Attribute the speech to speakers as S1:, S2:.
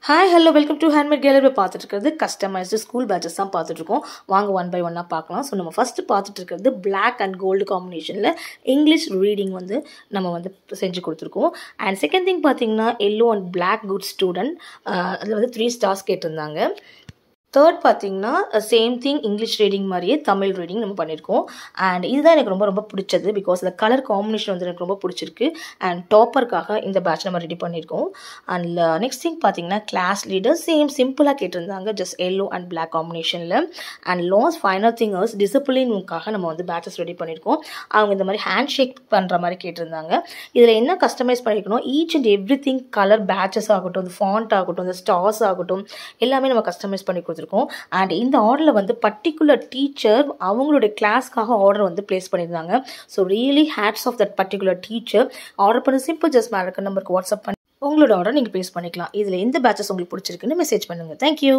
S1: Hi hello welcome to handmade gallery. பார்த்துட்டு இருக்கிறது customised school patches தான் பார்த்துட்டு இருக்கோம். வாங்க ஒன் பை ஒன்னாக பார்க்கலாம். ஸோ நம்ம ஃபஸ்ட்டு பார்த்துட்டு இருக்கிறது பிளாக் அண்ட் கோல்டு காம்பினேஷனில் இங்கிலீஷ் ரீடிங் நம்ம செஞ்சு கொடுத்துருக்கோம். அண்ட் செகண்ட் திங் பார்த்தீங்கன்னா yellow and black good student, அதில் 3 ஸ்டார்ஸ் கேட்டிருந்தாங்க. தேர்ட் பார்த்தீங்கன்னா சேம் திங் இங்கிலீஷ் ரீடிங் மாதிரியே தமிழ் ரீடிங் நம்ம பண்ணியிருக்கோம். அண்ட் இதுதான் எனக்கு ரொம்ப ரொம்ப பிடிச்சது. பிகாஸ் இந்த கலர் காம்பினேஷன் எனக்கு ரொம்ப பிடிச்சிருக்கு. அண்ட் டாப்பருக்காக இந்த பேட்ச் நம்ம ரெடி பண்ணியிருக்கோம். அண்ட் நெக்ஸ்ட் திங் பார்த்தீங்கன்னா கிளாஸ் லீடர் சேம் சிம்பிளாக கேட்டிருந்தாங்க, ஜஸ்ட் எல்லோ அண்ட் பிளாக் காம்பினேஷனில். அண்ட் லாஸ்ட் ஃபைனல் திங் டிசிப்ளினுக்காக நம்ம பேட்சஸ் ரெடி பண்ணியிருக்கோம். அவங்க இந்த மாதிரி ஹேண்ட் ஷேக் பண்ணுற மாதிரி கேட்டிருந்தாங்க. இதில் என்ன கஸ்டமைஸ் பண்ணியிருக்கணும், each and every thing colour patches ஆகட்டும், இந்த ஃபாண்ட் ஆகட்டும், இந்த ஸ்டார்ஸ் ஆகட்டும், எல்லாமே நம்ம கஸ்டமைஸ் பண்ணி கொடுத்துருக்கோம். அண்ட் இந்த ஆர்டரில் பர்டிகுலர் டீச்சர் அவங்களுடைய கிளாஸ்க்காக ஆர்டர் பிளேஸ் பண்ணியிருந்தாங்க. So really hats off that particular teacher. Order பண்ண சிம்பிள், ஜஸ்ட் மேலே இருக்க நம்பருக்கு வாட்ஸ்அப் பண்ணி உங்களோட ஆர்டர் நீங்கள் ப்ளேஸ் பண்ணிக்கலாம். இதில் எந்த பேட்சஸ் உங்களுக்கு பிடிச்சிருக்குன்னு மெசேஜ் பண்ணுங்கள். தேங்க்யூ.